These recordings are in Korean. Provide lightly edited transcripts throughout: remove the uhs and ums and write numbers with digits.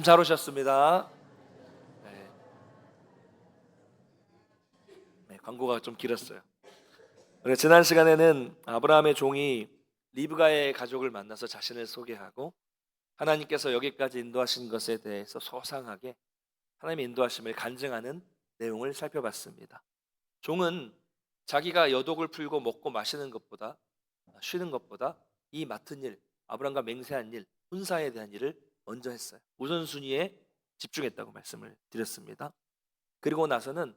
잘 오셨습니다. 네, 광고가 좀 길었어요. 지난 시간에는 아브라함의 종이 리브가의 가족을 만나서 자신을 소개하고 하나님께서 여기까지 인도하신 것에 대해서 소상하게 하나님의 인도하심을 간증하는 내용을 살펴봤습니다. 종은 자기가 여독을 풀고 먹고 마시는 것보다 쉬는 것보다 이 맡은 일, 아브라함과 맹세한 일, 혼사에 대한 일을 먼저 했어요. 우선순위에 집중했다고 말씀을 드렸습니다. 그리고 나서는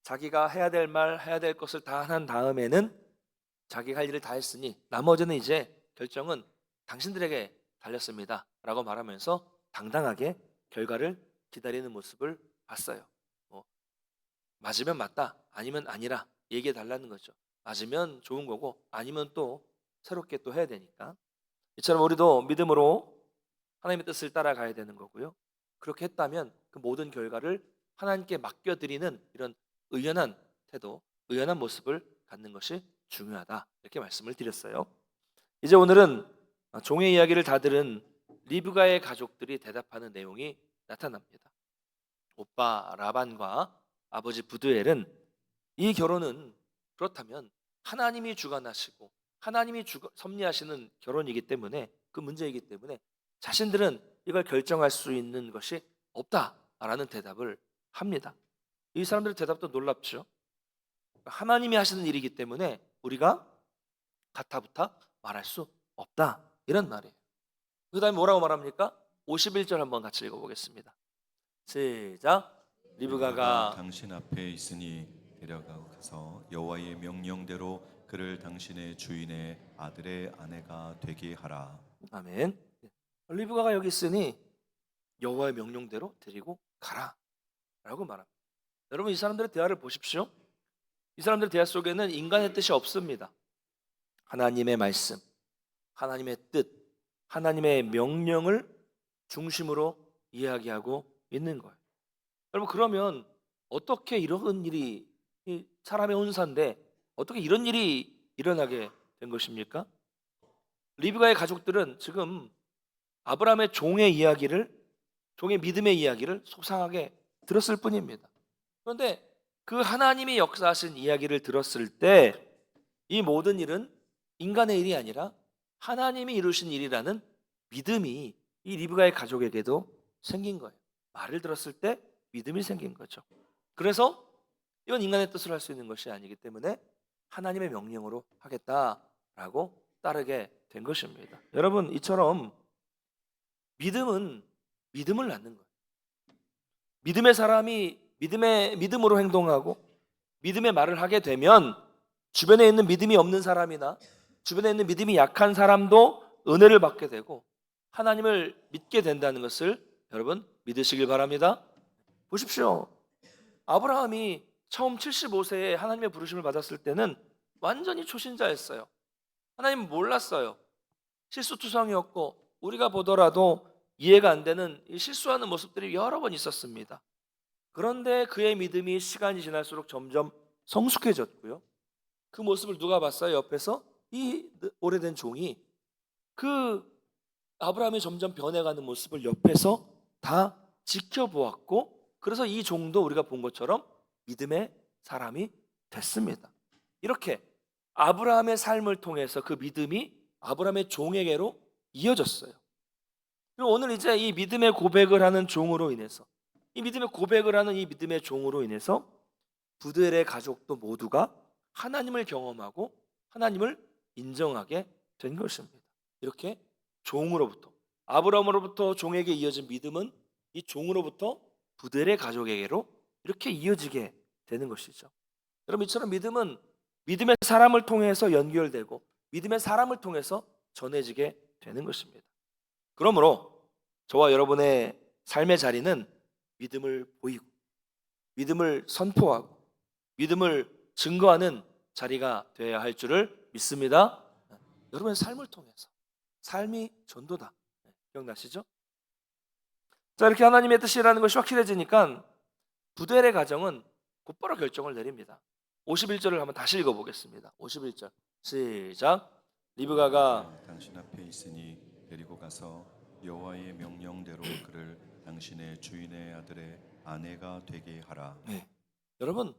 자기가 해야 될 말, 해야 될 것을 다 한 다음에는 자기가 할 일을 다 했으니 나머지는 이제 결정은 당신들에게 달렸습니다 라고 말하면서 당당하게 결과를 기다리는 모습을 봤어요. 뭐 맞으면 맞다, 아니면 아니라 얘기해 달라는 거죠. 맞으면 좋은 거고 아니면 또 새롭게 또 해야 되니까. 이처럼 우리도 믿음으로 하나님의 뜻을 따라가야 되는 거고요. 그렇게 했다면 그 모든 결과를 하나님께 맡겨드리는 이런 의연한 태도, 의연한 모습을 갖는 것이 중요하다. 이렇게 말씀을 드렸어요. 이제 오늘은 종의 이야기를 다 들은 리브가의 가족들이 대답하는 내용이 나타납니다. 오빠 라반과 아버지 부두엘은 이 결혼은 그렇다면 하나님이 주관하시고 하나님이 섭리하시는 결혼이기 때문에 그 문제이기 때문에 자신들은 이걸 결정할 수 있는 것이 없다라는 대답을 합니다. 이 사람들의 대답도 놀랍죠. 하나님이 하시는 일이기 때문에 우리가 가타부타 말할 수 없다 이런 말이에요. 그 다음에 뭐라고 말합니까? 51절 한번 같이 읽어보겠습니다. 시작. 리브가가 리브가가 당신 앞에 있으니 데려가서 여호와의 명령대로 그를 당신의 주인의 아들의 아내가 되게 하라. 아멘. 리브가가 여기 있으니 여호와의 명령대로 데리고 가라라고 말합니다. 여러분 이 사람들의 대화를 보십시오. 이 사람들의 대화 속에는 인간의 뜻이 없습니다. 하나님의 말씀, 하나님의 뜻, 하나님의 명령을 중심으로 이야기하고 있는 거예요. 여러분 그러면 어떻게 이런 일이 이 사람의 혼사인데 어떻게 이런 일이 일어나게 된 것입니까? 리브가의 가족들은 지금 아브라함의 종의 믿음의 이야기를 소상하게 들었을 뿐입니다. 그런데 그 하나님이 역사하신 이야기를 들었을 때 이 모든 일은 인간의 일이 아니라 하나님이 이루신 일이라는 믿음이 이 리브가의 가족에게도 생긴 거예요. 말을 들었을 때 믿음이 생긴 거죠. 그래서 이건 인간의 뜻으로 할 수 있는 것이 아니기 때문에 하나님의 명령으로 하겠다라고 따르게 된 것입니다. 여러분 이처럼 믿음은 믿음을 낳는 거예요. 믿음의 사람이 믿음으로 행동하고 믿음의 말을 하게 되면 주변에 있는 믿음이 없는 사람이나 주변에 있는 믿음이 약한 사람도 은혜를 받게 되고 하나님을 믿게 된다는 것을 여러분 믿으시길 바랍니다. 보십시오. 아브라함이 처음 75세에 하나님의 부르심을 받았을 때는 완전히 초신자였어요. 하나님 몰랐어요. 실수투성이었고 우리가 보더라도 이해가 안 되는 실수하는 모습들이 여러 번 있었습니다. 그런데 그의 믿음이 시간이 지날수록 점점 성숙해졌고요. 그 모습을 누가 봤어요? 옆에서 이 오래된 종이 그 아브라함이 점점 변해가는 모습을 옆에서 다 지켜보았고 그래서 이 종도 우리가 본 것처럼 믿음의 사람이 됐습니다. 이렇게 아브라함의 삶을 통해서 그 믿음이 아브라함의 종에게로 이어졌어요. 그리고 오늘 이제 이 믿음의 고백을 하는 종으로 인해서 이 믿음의 고백을 하는 이 믿음의 종으로 인해서 부드엘의 가족도 모두가 하나님을 경험하고 하나님을 인정하게 된 것입니다. 이렇게 종으로부터 아브라함으로부터 종에게 이어진 믿음은 이 종으로부터 부드엘의 가족에게로 이렇게 이어지게 되는 것이죠. 여러분 이처럼 믿음은 믿음의 사람을 통해서 연결되고 믿음의 사람을 통해서 전해지게 되는 것입니다. 그러므로 저와 여러분의 삶의 자리는 믿음을 보이고 믿음을 선포하고 믿음을 증거하는 자리가 되어야 할 줄을 믿습니다. 여러분의 삶을 통해서 삶이 전도다. 기억나시죠? 자 이렇게 하나님의 뜻이라는 것이 확실해지니까 부델의 가정은 곧바로 결정을 내립니다. 51절을 한번 다시 읽어보겠습니다. 51절 시작. 리브가가 당신 앞에 있으니 데리고 가서 여호와의 명령대로 그를 당신의 주인의 아들의 아내가 되게 하라. 네. 여러분,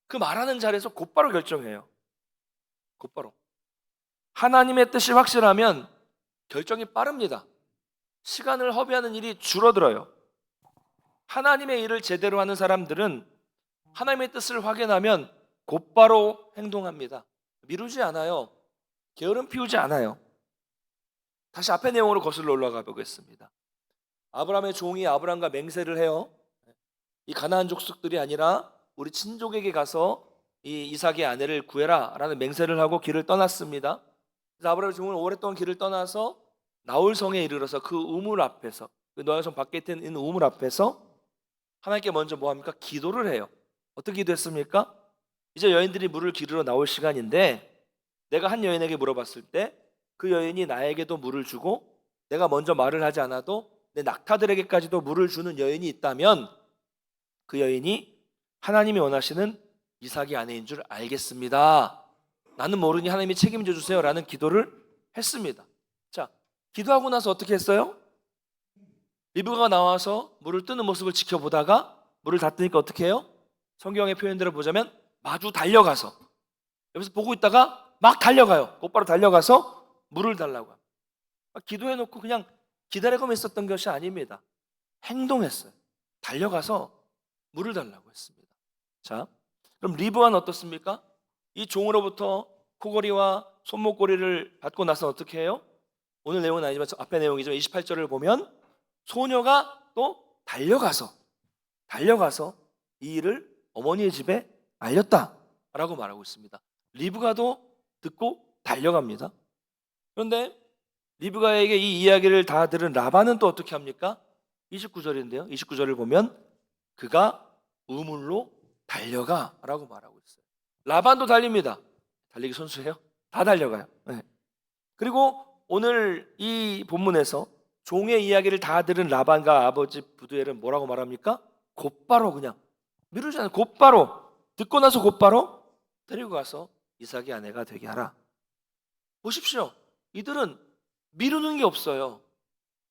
그 말하는 자리에서 곧바로 결정해요. 곧바로. 하나님의 뜻이 확실하면 결정이 빠릅니다. 시간을 허비하는 일이 줄어들어요. 하나님의 일을 제대로 하는 사람들은 하나님의 뜻을 확인하면 곧바로 행동합니다. 미루지 않아요. 게으름 피우지 않아요. 다시 앞의 내용으로 거슬러 올라가 보겠습니다. 아브라함의 종이 아브라함과 맹세를 해요. 이 가나안 족속들이 아니라 우리 친족에게 가서 이 이삭의 아내를 구해라 라는 맹세를 하고 길을 떠났습니다. 그래서 아브라함의 종은 오랫동안 길을 떠나서 나홀성에 이르러서 그 우물 앞에서, 그 노아성 밖에 있는 우물 앞에서 하나님께 먼저 뭐 합니까? 기도를 해요. 어떻게 기도했습니까? 이제 여인들이 물을 기르러 나올 시간인데 내가 한 여인에게 물어봤을 때 그 여인이 나에게도 물을 주고 내가 먼저 말을 하지 않아도 내 낙타들에게까지도 물을 주는 여인이 있다면 그 여인이 하나님이 원하시는 이삭의 아내인 줄 알겠습니다. 나는 모르니 하나님이 책임져 주세요 라는 기도를 했습니다. 자, 기도하고 나서 어떻게 했어요? 리브가가 나와서 물을 뜨는 모습을 지켜보다가 물을 다 뜨니까 어떻게 해요? 성경의 표현대로 보자면 마주 달려가서, 옆에서 보고 있다가 막 달려가요. 곧바로 달려가서 물을 달라고 합니다. 기도해놓고 그냥 기다리고만 있었던 것이 아닙니다. 행동했어요. 달려가서 물을 달라고 했습니다. 자, 그럼 리브가는 어떻습니까? 이 종으로부터 코골이와 손목고리를 받고 나서 어떻게 해요? 오늘 내용은 아니지만 앞의 내용이지만 28절을 보면 소녀가 또 달려가서 이 일을 어머니의 집에 알렸다라고 말하고 있습니다. 리브가도 듣고 달려갑니다. 그런데 리브가에게 이 이야기를 다 들은 라반은 또 어떻게 합니까? 29절인데요. 29절을 보면 그가 우물로 달려가라고 말하고 있어요. 라반도 달립니다. 달리기 선수예요? 다 달려가요. 네. 그리고 오늘 이 본문에서 종의 이야기를 다 들은 라반과 아버지 부두엘은 뭐라고 말합니까? 곧바로 그냥 미루지 않아요. 곧바로 듣고 나서 곧바로 데리고 가서 이삭의 아내가 되게 하라. 보십시오. 이들은 미루는 게 없어요.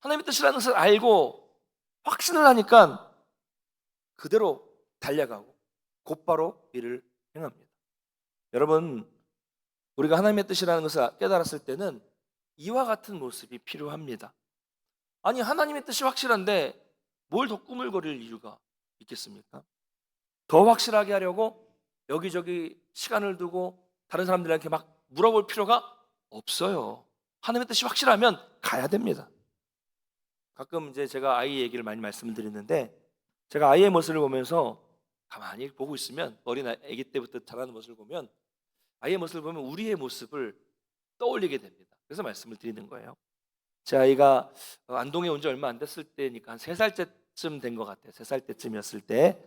하나님의 뜻이라는 것을 알고 확신을 하니까 그대로 달려가고 곧바로 일을 행합니다. 여러분, 우리가 하나님의 뜻이라는 것을 깨달았을 때는 이와 같은 모습이 필요합니다. 아니, 하나님의 뜻이 확실한데 뭘 더 꾸물거릴 이유가 있겠습니까? 더 확실하게 하려고 여기저기 시간을 두고 다른 사람들한테 막 물어볼 필요가 없어요. 하나님의 뜻이 확실하면 가야 됩니다. 가끔 이제 제가 아이 얘기를 많이 말씀드리는데 제가 아이의 모습을 보면서 가만히 보고 있으면 어린 아기 때부터 자라는 모습을 보면 아이의 모습을 보면 우리의 모습을 떠올리게 됩니다. 그래서 말씀을 드리는 거예요. 제 아이가 안동에 온 지 얼마 안 됐을 때니까 한 3살 때쯤 된 것 같아요. 3살 때쯤이었을 때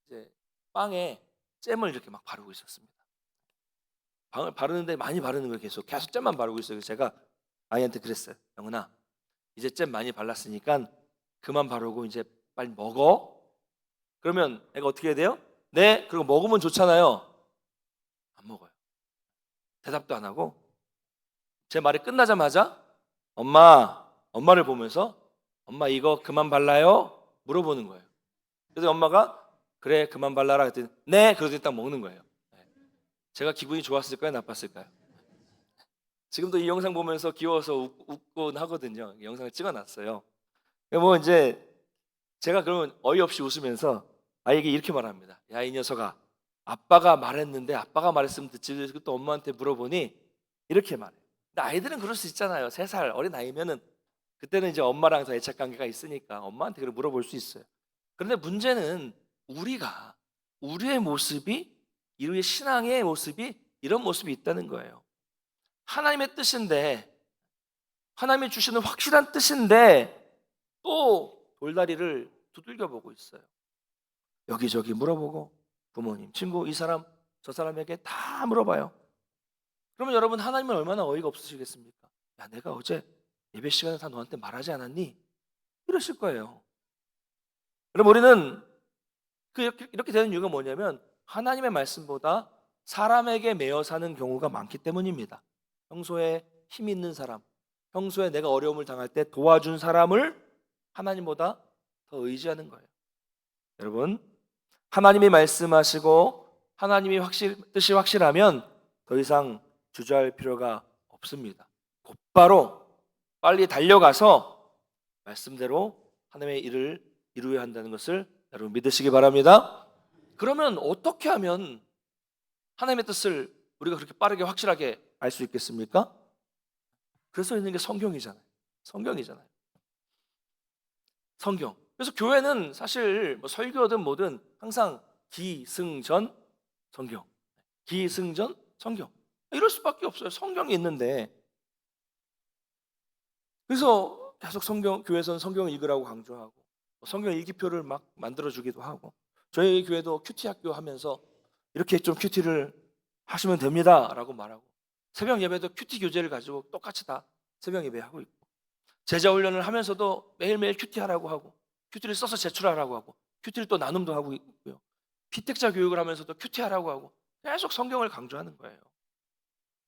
이제 빵에 잼을 이렇게 막 바르고 있었습니다. 빵을 바르는데 많이 바르는 거예요. 계속 잼만 바르고 있어요. 그래서 제가 아이한테 그랬어요. 영은아, 이제 잼 많이 발랐으니까 그만 바르고 이제 빨리 먹어. 그러면 애가 어떻게 해야 돼요? 네. 그리고 먹으면 좋잖아요. 안 먹어요. 대답도 안 하고 제 말이 끝나자마자 엄마를 보면서 엄마 이거 그만 발라요? 물어보는 거예요. 그래서 엄마가 그래 그만 발라라 했더니 네. 그러더니 딱 먹는 거예요. 제가 기분이 좋았을까요? 나빴을까요? 지금도 이 영상 보면서 귀여워서 웃곤 하거든요. 영상을 찍어놨어요. 뭐 이제 제가 그러면 어이없이 웃으면서 아이에게 이렇게 말합니다. 야, 이 녀석아, 아빠가 말했는데 아빠가 말했으면 듣지 또 엄마한테 물어보니 이렇게 말해요. 근데 아이들은 그럴 수 있잖아요. 3살 어린 아이면은 그때는 이제 엄마랑 더 애착 관계가 있으니까 엄마한테 그걸 물어볼 수 있어요. 그런데 문제는 우리가 우리의 모습이 우리의 신앙의 모습이 이런 모습이 있다는 거예요. 하나님의 뜻인데 하나님이 주시는 확실한 뜻인데 또 돌다리를 두들겨 보고 있어요. 여기저기 물어보고 부모님, 친구, 이 사람, 저 사람에게 다 물어봐요. 그러면 여러분 하나님은 얼마나 어이가 없으시겠습니까? 야, 내가 어제 예배 시간에 다 너한테 말하지 않았니? 이러실 거예요. 그럼 우리는 이렇게 되는 이유가 뭐냐면 하나님의 말씀보다 사람에게 매여 사는 경우가 많기 때문입니다. 평소에 힘 있는 사람, 평소에 내가 어려움을 당할 때 도와준 사람을 하나님보다 더 의지하는 거예요. 여러분, 하나님이 말씀하시고 하나님이 뜻이 확실하면 더 이상 주저할 필요가 없습니다. 곧바로 빨리 달려가서 말씀대로 하나님의 일을 이루어야 한다는 것을 여러분 믿으시기 바랍니다. 그러면 어떻게 하면 하나님의 뜻을 우리가 그렇게 빠르게 확실하게 알 수 있겠습니까? 그래서 있는 게 성경이잖아요. 성경이잖아요. 성경. 그래서 교회는 사실 뭐 설교든 뭐든 항상 기승전 성경. 기승전 성경. 이럴 수밖에 없어요. 성경이 있는데. 그래서 계속 교회에서는 성경을 읽으라고 강조하고 성경 일기표를 막 만들어주기도 하고 저희 교회도 큐티 학교 하면서 이렇게 좀 큐티를 하시면 됩니다 라고 말하고 새벽 예배도 큐티 교재를 가지고 똑같이 다 새벽 예배하고 있고 제자 훈련을 하면서도 매일매일 큐티 하라고 하고 큐티를 써서 제출하라고 하고 큐티를 또 나눔도 하고 있고요. 피택자 교육을 하면서도 큐티 하라고 하고 계속 성경을 강조하는 거예요.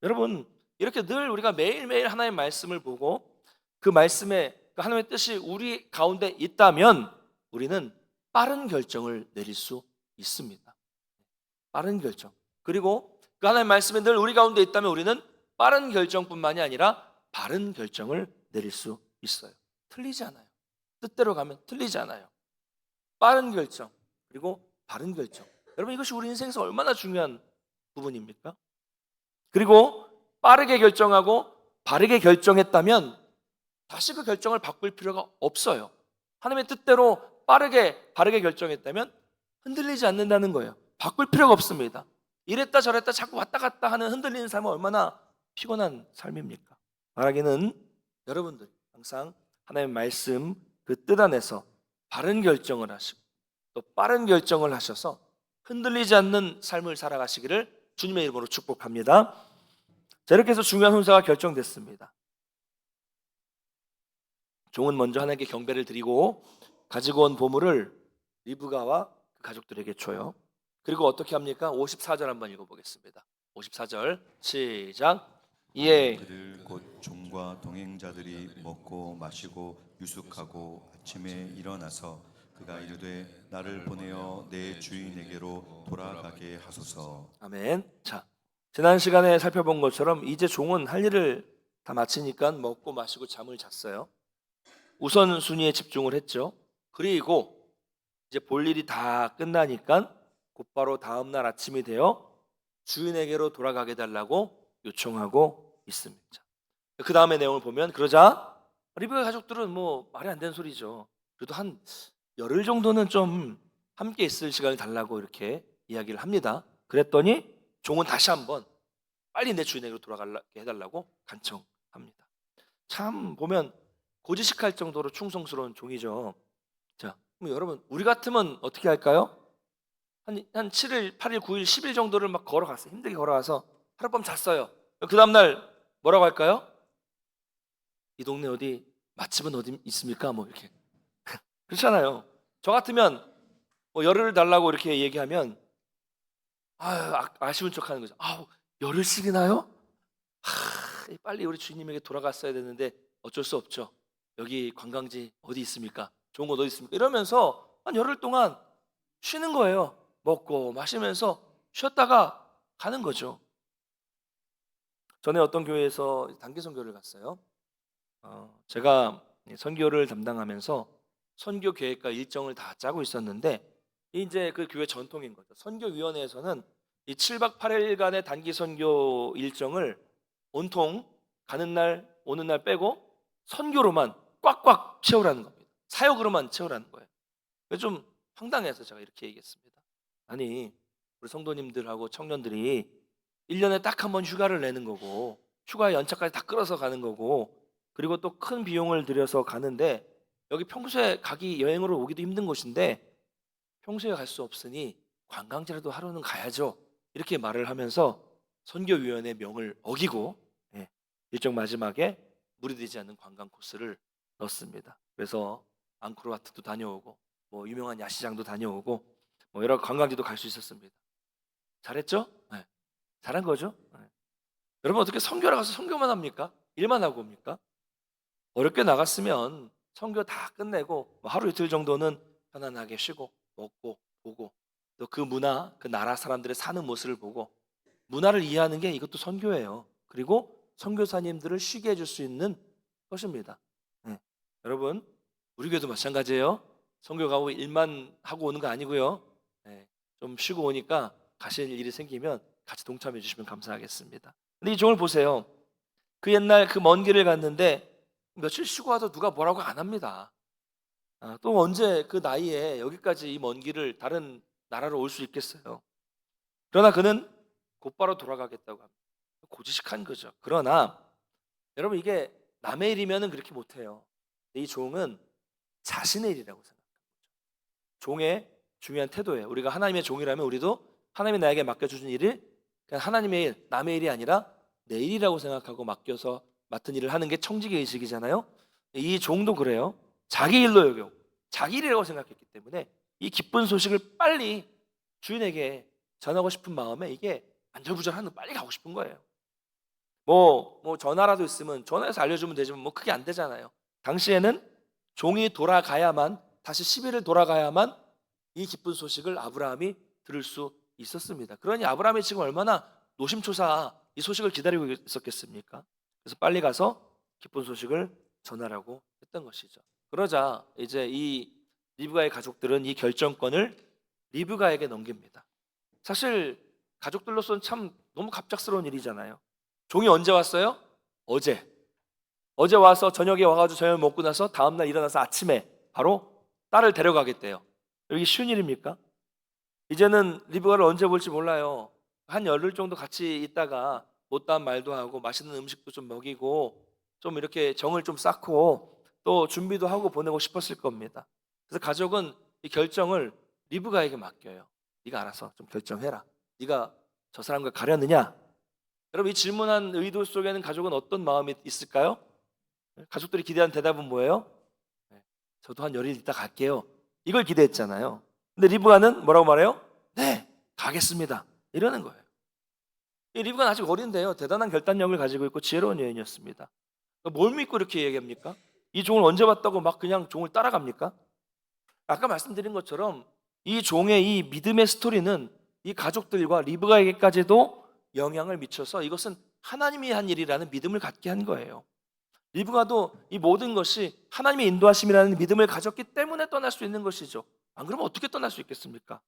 여러분, 이렇게 늘 우리가 매일매일 하나님의 말씀을 보고 그 말씀에 그 하나님의 뜻이 우리 가운데 있다면 우리는 빠른 결정을 내릴 수 있습니다. 빠른 결정. 그리고 그 하나님의 말씀이 늘 우리 가운데 있다면 우리는 빠른 결정뿐만이 아니라 바른 결정을 내릴 수 있어요. 틀리지 않아요. 뜻대로 가면 틀리지 않아요. 빠른 결정 그리고 바른 결정. 여러분, 이것이 우리 인생에서 얼마나 중요한 부분입니까? 그리고 빠르게 결정하고 바르게 결정했다면 다시 그 결정을 바꿀 필요가 없어요. 하나님의 뜻대로 빠르게 바르게 결정했다면 흔들리지 않는다는 거예요. 바꿀 필요가 없습니다. 이랬다 저랬다 자꾸 왔다 갔다 하는 흔들리는 삶은 얼마나 피곤한 삶입니까? 바라기는 여러분들 항상 하나님의 말씀 그 뜻 안에서 바른 결정을 하시고 또 빠른 결정을 하셔서 흔들리지 않는 삶을 살아가시기를 주님의 이름으로 축복합니다. 자, 이렇게 해서 중요한 혼사가 결정됐습니다. 종은 먼저 하나님께 경배를 드리고 가지고 온 보물을 리브가와 그 가족들에게 줘요. 그리고 어떻게 합니까? 54절 한번 읽어보겠습니다. 54절 시작. 예. 그들 곧 종과 동행자들이 먹고 마시고 유숙하고 아침에 일어나서 그가 이르되 나를 보내어 내 주인에게로 돌아가게 하소서. 아멘. 자, 지난 시간에 살펴본 것처럼 이제 종은 할 일을 다 마치니까 먹고 마시고 잠을 잤어요. 우선순위에 집중을 했죠. 그리고 이제 볼 일이 다 끝나니까 곧바로 다음날 아침이 되어 주인에게로 돌아가게 달라고 요청하고 있습니다. 그 다음의 내용을 보면 그러자 리브가 가족들은 뭐 말이 안 되는 소리죠. 그래도 한 열흘 정도는 좀 함께 있을 시간을 달라고 이렇게 이야기를 합니다. 그랬더니 종은 다시 한번 빨리 내 주인에게로 돌아가게 해달라고 간청합니다. 참 보면 고지식할 정도로 충성스러운 종이죠. 자, 그럼 여러분 우리 같으면 어떻게 할까요? 한 7일, 8일, 9일, 10일 정도를 막 걸어갔어요. 힘들게 걸어가서 하룻밤 잤어요. 그 다음날 뭐라고 할까요? 이 동네 어디 맛집은 어디 있습니까? 뭐 이렇게 그렇잖아요. 저 같으면 뭐 열흘을 달라고 이렇게 얘기하면 아쉬운 척하는 거죠. 열흘씩이나요? 빨리 우리 주님에게 돌아갔어야 되는데 어쩔 수 없죠. 여기 관광지 어디 있습니까? 좋은 곳 어디 있습니까? 이러면서 한 열흘 동안 쉬는 거예요. 먹고 마시면서 쉬었다가 가는 거죠. 전에 어떤 교회에서 단기 선교를 갔어요. 제가 선교를 담당하면서 선교 계획과 일정을 다 짜고 있었는데 이제 그 교회 전통인 거죠. 선교위원회에서는 이 7박 8일간의 단기 선교 일정을 온통 가는 날 오는 날 빼고 선교로만 꽉꽉 채우라는 겁니다. 사역으로만 채우라는 거예요. 그래서 좀 황당해서 제가 이렇게 얘기했습니다. 아니 우리 성도님들하고 청년들이 1년에 딱 한 번 휴가를 내는 거고 휴가 연차까지 다 끌어서 가는 거고 그리고 또 큰 비용을 들여서 가는데 여기 평소에 여행으로 오기도 힘든 곳인데 평소에 갈 수 없으니 관광지라도 하루는 가야죠. 이렇게 말을 하면서 선교위원회 명을 어기고 일정 마지막에 무리되지 않는 관광 코스를 넣었습니다. 그래서 앙코르와트도 다녀오고 뭐 유명한 야시장도 다녀오고 뭐 여러 관광지도 갈 수 있었습니다. 잘했죠? 네. 잘한 거죠? 네. 여러분 어떻게 선교를 가서 선교만 합니까? 일만 하고 옵니까? 어렵게 나갔으면 선교 다 끝내고 뭐 하루 이틀 정도는 편안하게 쉬고 먹고 보고 또 그 문화, 그 나라 사람들의 사는 모습을 보고 문화를 이해하는 게 이것도 선교예요. 그리고 선교사님들을 쉬게 해줄 수 있는 것입니다. 네. 여러분, 우리 교회도 마찬가지예요. 선교 가고 일만 하고 오는 거 아니고요. 네. 좀 쉬고 오니까 가실 일이 생기면 같이 동참해 주시면 감사하겠습니다. 근데 이 종을 보세요. 그 옛날 그 먼 길을 갔는데 며칠 쉬고 와도 누가 뭐라고 안 합니다. 또 언제 그 나이에 여기까지 이 먼 길을 다른 나라로 올 수 있겠어요. 그러나 그는 곧바로 돌아가겠다고 합니다. 고지식한 거죠. 그러나 여러분 이게 남의 일이면은 그렇게 못해요. 이 종은 자신의 일이라고 생각합니다. 종의 중요한 태도예요. 우리가 하나님의 종이라면 우리도 하나님이 나에게 맡겨주신 일을 그냥 하나님의 일, 남의 일이 아니라 내 일이라고 생각하고 맡겨서 맡은 일을 하는 게 청지기 의식이잖아요. 이 종도 그래요. 자기 일로 여겨 자기 일이라고 생각했기 때문에 이 기쁜 소식을 빨리 주인에게 전하고 싶은 마음에 이게 안절부절하는 빨리 가고 싶은 거예요. 뭐 전화라도 있으면 전화해서 알려주면 되지만 뭐 그게 안 되잖아요. 당시에는 종이 돌아가야만 다시 10일을 돌아가야만 이 기쁜 소식을 아브라함이 들을 수 있었습니다. 그러니 아브라함이 지금 얼마나 노심초사 이 소식을 기다리고 있었겠습니까? 그래서 빨리 가서 기쁜 소식을 전하라고 했던 것이죠. 그러자 이제 이 리브가의 가족들은 이 결정권을 리브가에게 넘깁니다. 사실 가족들로서는 참 너무 갑작스러운 일이잖아요. 종이 언제 왔어요? 어제 와서 저녁에 와가지고 저녁 먹고 나서 다음날 일어나서 아침에 바로 딸을 데려가겠대요. 여기 쉬운 일입니까? 이제는 리브가를 언제 볼지 몰라요. 한 열흘 정도 같이 있다가 못다한 말도 하고 맛있는 음식도 좀 먹이고 좀 이렇게 정을 좀 쌓고 또 준비도 하고 보내고 싶었을 겁니다. 그래서 가족은 이 결정을 리브가에게 맡겨요. 네가 알아서 좀 결정해라. 네가 저 사람과 가려느냐? 여러분 이 질문한 의도 속에는 가족은 어떤 마음이 있을까요? 가족들이 기대한 대답은 뭐예요? 저도 한 열흘 있다 갈게요. 이걸 기대했잖아요. 근데 리브가는 뭐라고 말해요? 네, 가겠습니다. 이러는 거예요. 이 리브가는 아직 어린데요. 대단한 결단력을 가지고 있고 지혜로운 여인이었습니다. 뭘 믿고 이렇게 얘기합니까? 이 종을 언제 봤다고 막 그냥 종을 따라갑니까? 아까 말씀드린 것처럼 이 종의 이 믿음의 스토리는 이 가족들과 리브가에게까지도 영향을 미쳐서 이것은 하나님이 한 일이라는 믿음을 갖게 한 거예요. 리브가도 이 모든 것이 하나님의 인도하심이라는 믿음을 가졌기 때문에 떠날 수 있는 것이죠. 안 그러면 어떻게 떠날 수 있겠습니까?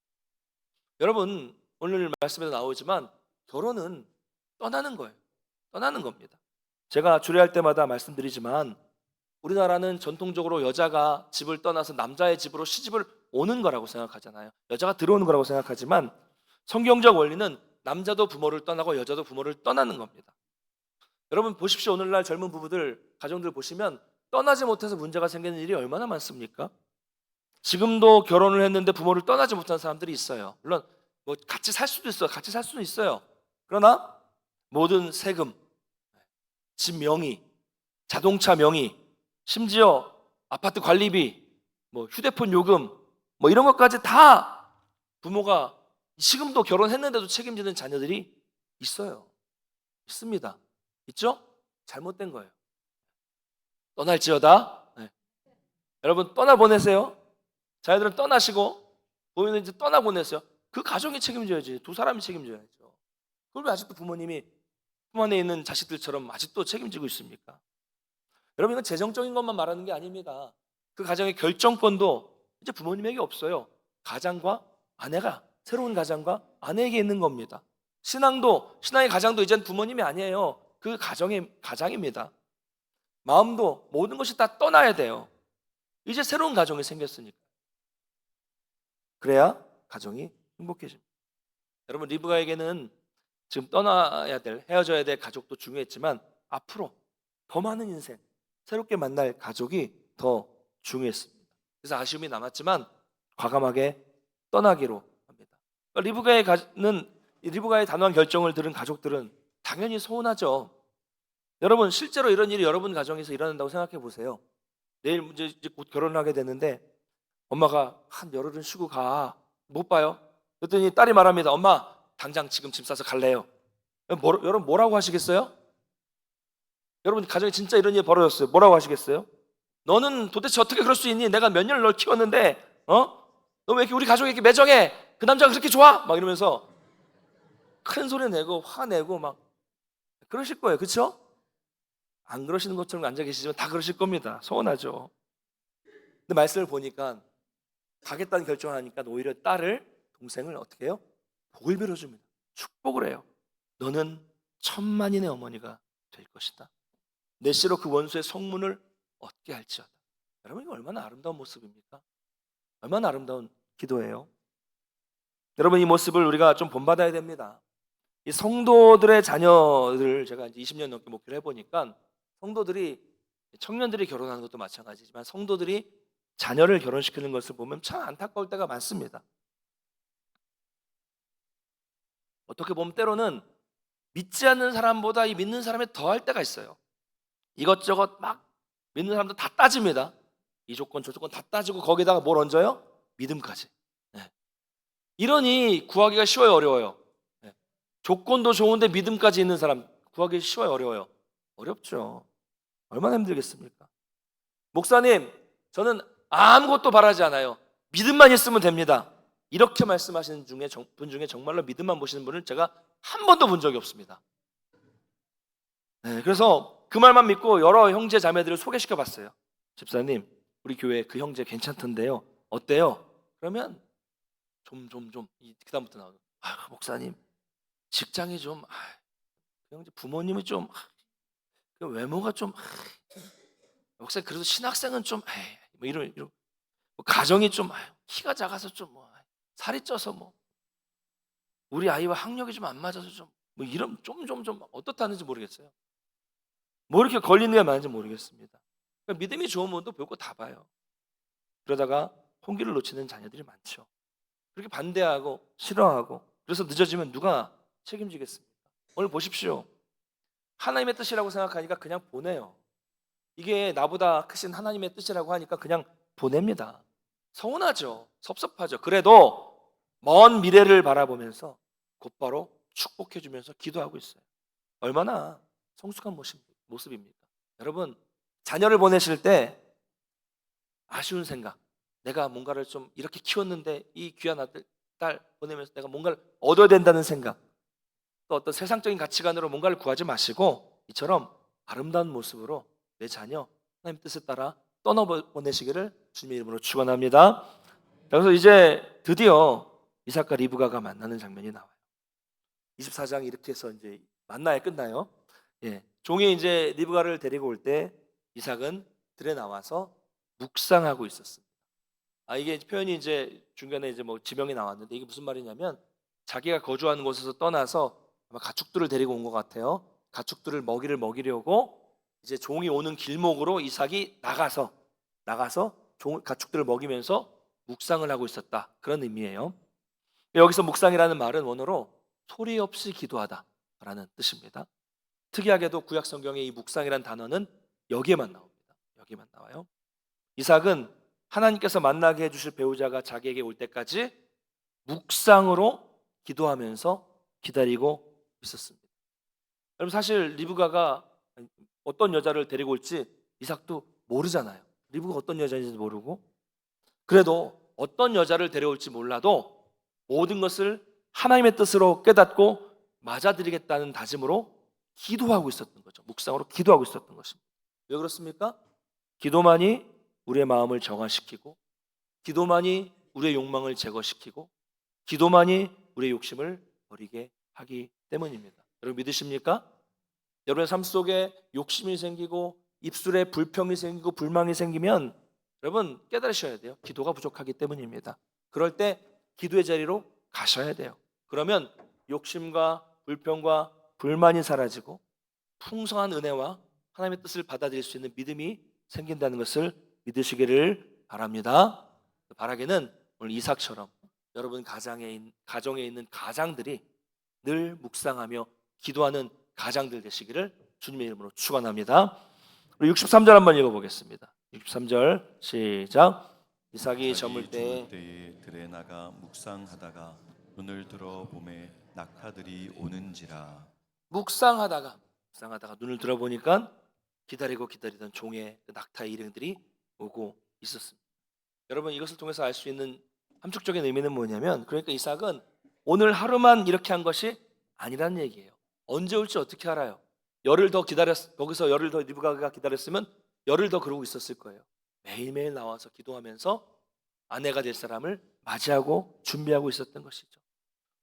여러분 오늘 말씀에도 나오지만 결혼은 떠나는 거예요. 떠나는 겁니다. 제가 주례할 때마다 말씀드리지만 우리나라는 전통적으로 여자가 집을 떠나서 남자의 집으로 시집을 오는 거라고 생각하잖아요. 여자가 들어오는 거라고 생각하지만 성경적 원리는 남자도 부모를 떠나고 여자도 부모를 떠나는 겁니다. 여러분 보십시오. 오늘날 젊은 부부들, 가정들 보시면 떠나지 못해서 문제가 생기는 일이 얼마나 많습니까? 지금도 결혼을 했는데 부모를 떠나지 못하는 사람들이 있어요. 물론 뭐 같이 살 수도 있어요. 같이 살 수는 있어요. 그러나 모든 세금, 집 명의, 자동차 명의, 심지어 아파트 관리비, 뭐 휴대폰 요금, 뭐 이런 것까지 다 부모가 지금도 결혼했는데도 책임지는 자녀들이 있어요. 있습니다. 있죠? 잘못된 거예요. 떠날지어다. 네. 여러분 떠나보내세요. 자녀들은 떠나시고 보이는 이제 떠나보내세요. 그 가정이 책임져야지. 두 사람이 책임져야죠. 그걸 왜 아직도 부모님이 품 안에 있는 자식들처럼 아직도 책임지고 있습니까? 여러분 이건 재정적인 것만 말하는 게 아닙니다. 그 가정의 결정권도 이제 부모님에게 없어요. 가장과 아내가 새로운 가장과 아내에게 있는 겁니다. 신앙의 가장도 이젠 부모님이 아니에요. 그 가정의 가장입니다. 마음도 모든 것이 다 떠나야 돼요. 이제 새로운 가정이 생겼으니까. 그래야 가정이 행복해집니다. 여러분 리브가에게는 지금 떠나야 될, 헤어져야 될 가족도 중요했지만 앞으로 더 많은 인생, 새롭게 만날 가족이 더 중요했습니다. 그래서 아쉬움이 남았지만 과감하게 떠나기로 합니다. 리브가의 단호한 결정을 들은 가족들은 당연히 서운하죠. 여러분 실제로 이런 일이 여러분 가정에서 일어난다고 생각해 보세요. 내일 이제 곧 결혼하게 되는데 엄마가 한 열흘은 쉬고 가. 못 봐요. 그랬더니 딸이 말합니다. 엄마 당장 지금 짐 싸서 갈래요. 여러분 뭐라고 하시겠어요? 여러분 가정에 진짜 이런 일이 벌어졌어요. 뭐라고 하시겠어요? 너는 도대체 어떻게 그럴 수 있니? 내가 몇 년을 널 키웠는데 너 왜 이렇게 우리 가족이 이렇게 매정해? 그 남자가 그렇게 좋아? 막 이러면서 큰 소리 내고 화내고 막 그러실 거예요. 그렇죠? 안 그러시는 것처럼 앉아 계시지만 다 그러실 겁니다. 서운하죠. 근데 말씀을 보니까 가겠다는 결정을 하니까 오히려 딸을, 동생을 어떻게 해요? 복을 빌어줍니다. 축복을 해요. 너는 천만인의 어머니가 될 것이다. 내 씨로 그 원수의 성문을 얻게 할지어다. 여러분, 이거 얼마나 아름다운 모습입니까? 얼마나 아름다운 기도예요. 여러분, 이 모습을 우리가 좀 본받아야 됩니다. 이 성도들의 자녀들, 제가 이제 20년 넘게 목회를 해보니까 성도들이, 청년들이 결혼하는 것도 마찬가지지만 성도들이 자녀를 결혼시키는 것을 보면 참 안타까울 때가 많습니다. 어떻게 보면 때로는 믿지 않는 사람보다 이 믿는 사람이 더할 때가 있어요. 이것저것 막 믿는 사람도 다 따집니다. 이 조건 저 조건 다 따지고 거기다가 뭘 얹어요? 믿음까지. 네. 이러니 구하기가 쉬워요, 어려워요? 네. 조건도 좋은데 믿음까지 있는 사람 구하기 쉬워요, 어려워요? 어렵죠. 얼마나 힘들겠습니까? 목사님, 저는 아무것도 바라지 않아요. 믿음만 있으면 됩니다. 이렇게 말씀하시는 분 중에 정말로 믿음만 보시는 분을 제가 한 번도 본 적이 없습니다. 네, 그래서 그 말만 믿고 여러 형제 자매들을 소개시켜 봤어요. 집사님, 우리 교회 그 형제 괜찮던데요. 어때요? 그러면 그다음부터 나오죠. 목사님, 직장이 좀, 그 형제 부모님이 좀, 그 외모가 좀, 목사님 그래도 신학생은 좀, 뭐 이런 뭐 가정이 좀, 키가 작아서 좀, 살이 쪄서 뭐 우리 아이와 학력이 좀 안 맞아서 좀, 뭐 이런 좀 어떻다는지 모르겠어요. 뭐 이렇게 걸리는 게 많은지 모르겠습니다. 그러니까 믿음이 좋은 분도 볼 거 다 봐요. 그러다가 홍기를 놓치는 자녀들이 많죠. 그렇게 반대하고 싫어하고 그래서 늦어지면 누가 책임지겠습니까? 오늘 보십시오. 하나님의 뜻이라고 생각하니까 그냥 보내요. 이게 나보다 크신 하나님의 뜻이라고 하니까 그냥 보냅니다. 서운하죠. 섭섭하죠. 그래도 먼 미래를 바라보면서 곧바로 축복해주면서 기도하고 있어요. 얼마나 성숙한 모습입니까? 여러분, 자녀를 보내실 때 아쉬운 생각, 내가 뭔가를 좀 이렇게 키웠는데 이 귀한 아들, 딸 보내면서 내가 뭔가를 얻어야 된다는 생각, 또 어떤 세상적인 가치관으로 뭔가를 구하지 마시고 이처럼 아름다운 모습으로 내 자녀 하나님 뜻에 따라 떠나보내시기를 주님의 이름으로 축원합니다. 그래서 이제 드디어 이삭과 리브가가 만나는 장면이 나와요. 24장 이렇게 해서 이제 만나야 끝나요. 예, 종이 이제 리브가를 데리고 올 때 이삭은 들에 나와서 묵상하고 있었습니다. 이게 표현이 이제 중간에 이제 뭐 지명이 나왔는데 이게 무슨 말이냐면 자기가 거주하는 곳에서 떠나서 아마 가축들을 데리고 온 것 같아요. 가축들을 먹이를 먹이려고 이제 종이 오는 길목으로 이삭이 나가서 가축들을 먹이면서 묵상을 하고 있었다. 그런 의미예요. 여기서 묵상이라는 말은 원어로 소리 없이 기도하다라는 뜻입니다. 특이하게도 구약 성경에 이 묵상이라는 단어는 여기에만 나옵니다. 여기만 나와요. 이삭은 하나님께서 만나게 해주실 배우자가 자기에게 올 때까지 묵상으로 기도하면서 기다리고 있었습니다. 여러분, 사실 리브가가 어떤 여자를 데리고 올지 이삭도 모르잖아요. 리브가 어떤 여자인지 모르고. 그래도 어떤 여자를 데려올지 몰라도 모든 것을 하나님의 뜻으로 깨닫고 맞아들이겠다는 다짐으로 기도하고 있었던 거죠. 묵상으로 기도하고 있었던 것입니다. 왜 그렇습니까? 기도만이 우리의 마음을 정화시키고, 기도만이 우리의 욕망을 제거시키고, 기도만이 우리의 욕심을 버리게 하기 때문입니다. 여러분 믿으십니까? 여러분의 삶 속에 욕심이 생기고 입술에 불평이 생기고 불망이 생기면 여러분 깨달으셔야 돼요. 기도가 부족하기 때문입니다. 그럴 때 기도의 자리로 가셔야 돼요. 그러면 욕심과 불평과 불만이 사라지고 풍성한 은혜와 하나님의 뜻을 받아들일 수 있는 믿음이 생긴다는 것을 믿으시기를 바랍니다. 바라기는 오늘 이삭처럼 여러분 가정에 있는 가장들이 늘 묵상하며 기도하는 가장들 되시기를 주님의 이름으로 축원합니다. 우리 63절 한번 읽어보겠습니다. 63절 시작. 이삭이 저물 때에 들에 나가 묵상하다가 눈을 들어 보매 낙타들이 오는지라. 묵상하다가 눈을 들어보니까 기다리던 종의 낙타의 일행들이 오고 있었습니다. 여러분, 이것을 통해서 알 수 있는 함축적인 의미는 뭐냐면, 그러니까 이삭은 오늘 하루만 이렇게 한 것이 아니라는 얘기예요. 언제 올지 어떻게 알아요? 거기서 열흘 더 리브가가 기다렸으면 열흘 더 그러고 있었을 거예요. 매일매일 나와서 기도하면서 아내가 될 사람을 맞이하고 준비하고 있었던 것이죠.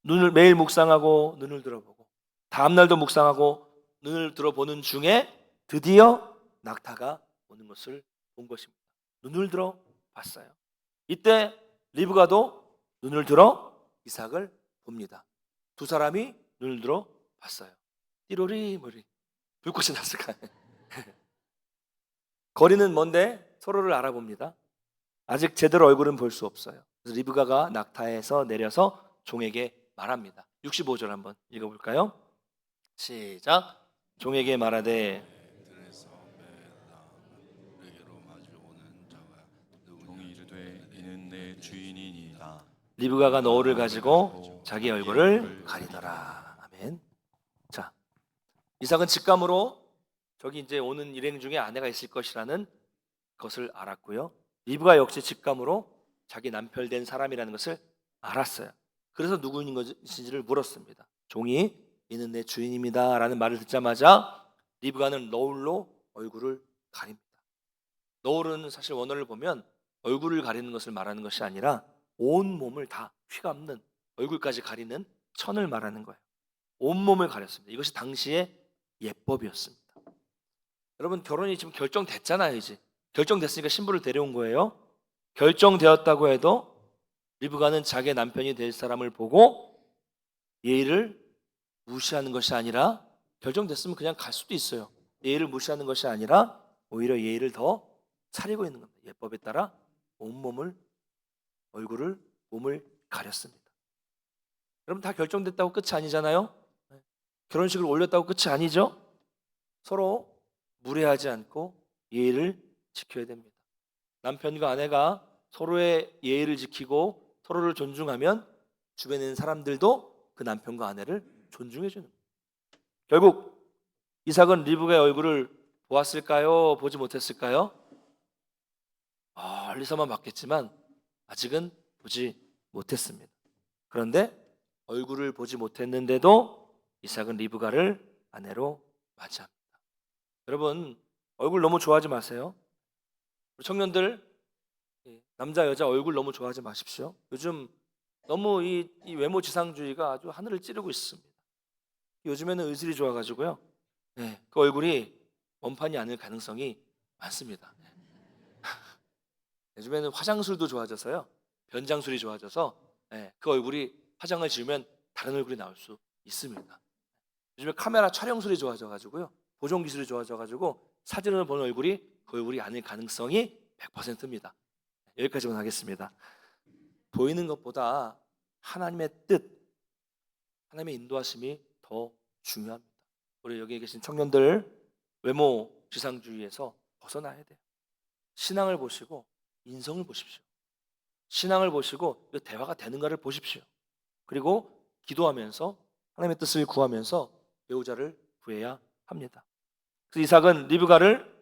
눈을 매일 묵상하고 눈을 들어보고 다음날도 묵상하고 눈을 들어보는 중에 드디어 낙타가 오는 것을 본 것입니다. 눈을 들어 봤어요. 이때 리브가도 눈을 들어 이삭을 봅니다. 두 사람이 눈을 들어 봤어요. 띠로리 머리 불꽃이 났을까요? 거리는 먼데 서로를 알아봅니다. 아직 제대로 얼굴은 볼 수 없어요. 그래서 리브가가 낙타에서 내려서 종에게 말합니다. 65절 한번 읽어볼까요? 시작. 종에게 말하되 종이 이르되 이는 내 주인이니이다. 리브가가 너울을 가지고 자기 얼굴을 가리더라. 아멘. 자, 이삭은 직감으로 저기 이제 오는 일행 중에 아내가 있을 것이라는 것을 알았고요. 리브가 역시 직감으로 자기 남편 된 사람이라는 것을 알았어요. 그래서 누구인 것인지를 물었습니다. 종이 이는 내 주인입니다 라는 말을 듣자마자 리브가는 너울로 얼굴을 가립니다. 너울은 사실 원어를 보면 얼굴을 가리는 것을 말하는 것이 아니라 온 몸을 다 휘감는, 얼굴까지 가리는 천을 말하는 거예요. 온 몸을 가렸습니다. 이것이 당시의 예법이었습니다. 여러분, 결혼이 지금 결정됐잖아요. 이제 결정됐으니까 신부를 데려온 거예요. 결정되었다고 해도 리브가는 자기 남편이 될 사람을 보고 예의를 무시하는 것이 아니라, 결정됐으면 그냥 갈 수도 있어요. 예의를 무시하는 것이 아니라 오히려 예의를 더 차리고 있는 겁니다. 예법에 따라 온몸을, 얼굴을, 몸을 가렸습니다. 여러분, 다 결정됐다고 끝이 아니잖아요. 결혼식을 올렸다고 끝이 아니죠. 서로 무례하지 않고 예의를 지켜야 됩니다. 남편과 아내가 서로의 예의를 지키고 서로를 존중하면 주변에 있는 사람들도 그 남편과 아내를 존중해 주는 거예요. 결국 이삭은 리브가의 얼굴을 보았을까요? 보지 못했을까요? 멀리서만 봤겠지만 아직은 보지 못했습니다. 그런데 얼굴을 보지 못했는데도 이삭은 리브가를 아내로 맞이합니다. 여러분, 얼굴 너무 좋아하지 마세요. 우리 청년들, 남자 여자 얼굴 너무 좋아하지 마십시오. 요즘 너무 이 외모 지상주의가 아주 하늘을 찌르고 있습니다. 요즘에는 의술이 좋아가지고요, 그 얼굴이 원판이 아닐 가능성이 많습니다. 요즘에는 화장술도 좋아져서요, 변장술이 좋아져서 그 얼굴이 화장을 지우면 다른 얼굴이 나올 수 있습니다. 요즘에 카메라 촬영술이 좋아져가지고요, 보정 기술이 좋아져가지고 사진을 보는 얼굴이 그 얼굴이 아닐 가능성이 100%입니다. 여기까지만 하겠습니다. 보이는 것보다 하나님의 뜻, 하나님의 인도하심이 더 중요합니다. 우리 여기 계신 청년들, 외모 지상주의에서 벗어나야 돼요. 신앙을 보시고 인성을 보십시오. 신앙을 보시고 대화가 되는가를 보십시오. 그리고 기도하면서 하나님의 뜻을 구하면서 배우자를 구해야 합니다. 그래서 이삭은 리브가를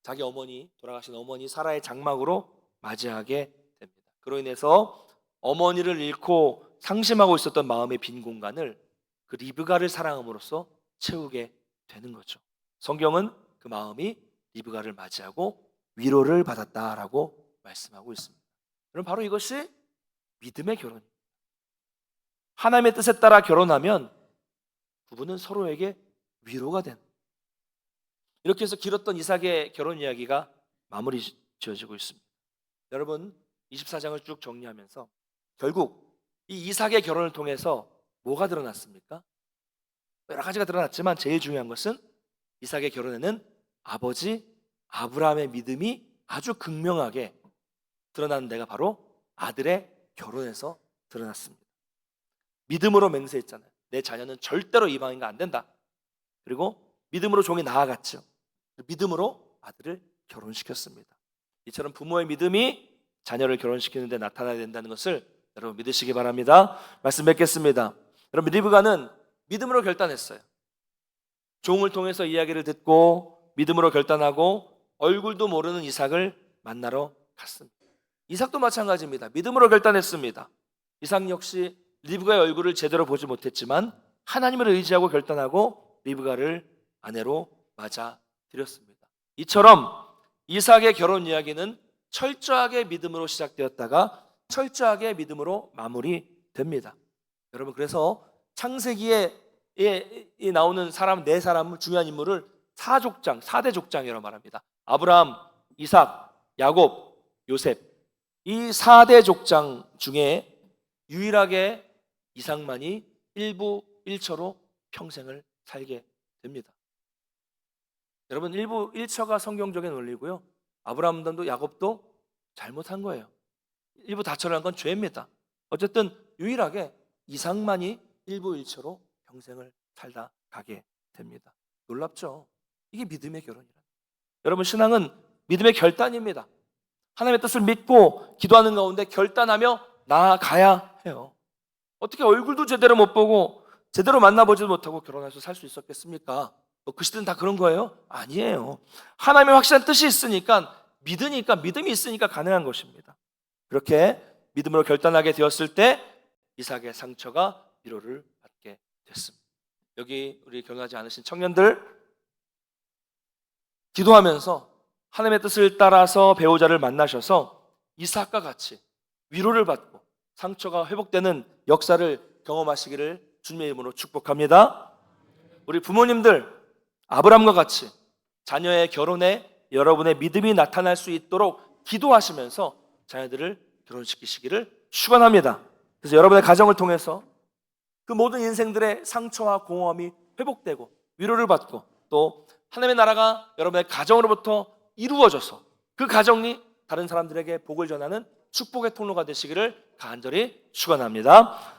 자기 어머니, 돌아가신 어머니 사라의 장막으로 맞이하게 됩니다. 그로 인해서 어머니를 잃고 상심하고 있었던 마음의 빈 공간을 그 리브가를 사랑함으로써 채우게 되는 거죠. 성경은 그 마음이 리브가를 맞이하고 위로를 받았다라고 말씀하고 있습니다. 그럼 바로 이것이 믿음의 결혼입니다. 하나님의 뜻에 따라 결혼하면 부부는 서로에게 위로가 되는, 이렇게 해서 길었던 이삭의 결혼 이야기가 마무리 지어지고 있습니다. 여러분, 24장을 쭉 정리하면서 결국 이 이삭의 결혼을 통해서 뭐가 드러났습니까? 여러 가지가 드러났지만 제일 중요한 것은 이삭의 결혼에는 아버지 아브라함의 믿음이 아주 극명하게 드러나는 데가 바로 아들의 결혼에서 드러났습니다. 믿음으로 맹세했잖아요. 내 자녀는 절대로 이방인과 안 된다. 그리고 믿음으로 종이 나아갔죠. 믿음으로 아들을 결혼시켰습니다. 이처럼 부모의 믿음이 자녀를 결혼시키는 데 나타나야 된다는 것을 여러분 믿으시기 바랍니다. 말씀 맺겠습니다. 여러분, 리브가는 믿음으로 결단했어요. 종을 통해서 이야기를 듣고 믿음으로 결단하고 얼굴도 모르는 이삭을 만나러 갔습니다. 이삭도 마찬가지입니다. 믿음으로 결단했습니다. 이삭 역시 리브가의 얼굴을 제대로 보지 못했지만 하나님을 의지하고 결단하고 리브가를 아내로 맞아들였습니다. 이처럼 이삭의 결혼 이야기는 철저하게 믿음으로 시작되었다가 철저하게 믿음으로 마무리됩니다. 여러분, 그래서 창세기에 나오는 사람 네 사람 중요한 인물을 4대 족장이라고 말합니다. 아브라함, 이삭, 야곱, 요셉. 이 4대 족장 중에 유일하게 이삭만이 일부 일처로 평생을 살게 됩니다. 여러분, 일부 일처가 성경적인 원리고요. 아브라함도 야곱도 잘못한 거예요. 일부 다처라는 건 죄입니다. 어쨌든 유일하게 이삭만이 일부 일처로 평생을 살다 가게 됩니다. 놀랍죠? 이게 믿음의 결혼이라. 여러분, 신앙은 믿음의 결단입니다. 하나님의 뜻을 믿고 기도하는 가운데 결단하며 나아가야 해요. 어떻게 얼굴도 제대로 못 보고 제대로 만나보지도 못하고 결혼해서 살 수 있었겠습니까? 그 시대는 다 그런 거예요? 아니에요. 하나님의 확실한 뜻이 있으니까 믿으니까 믿음이 있으니까 가능한 것입니다. 그렇게 믿음으로 결단하게 되었을 때 이삭의 상처가 위로를 받게 됐습니다. 여기 우리 결혼하지 않으신 청년들 기도하면서 하나님의 뜻을 따라서 배우자를 만나셔서 이삭과 같이 위로를 받고 상처가 회복되는 역사를 경험하시기를 주님의 이름으로 축복합니다. 우리 부모님들 아브라함과 같이 자녀의 결혼에 여러분의 믿음이 나타날 수 있도록 기도하시면서 자녀들을 결혼시키시기를 축원합니다. 그래서 여러분의 가정을 통해서 그 모든 인생들의 상처와 공허함이 회복되고 위로를 받고 또 하나님의 나라가 여러분의 가정으로부터 이루어져서 그 가정이 다른 사람들에게 복을 전하는 축복의 통로가 되시기를 간절히 축원합니다.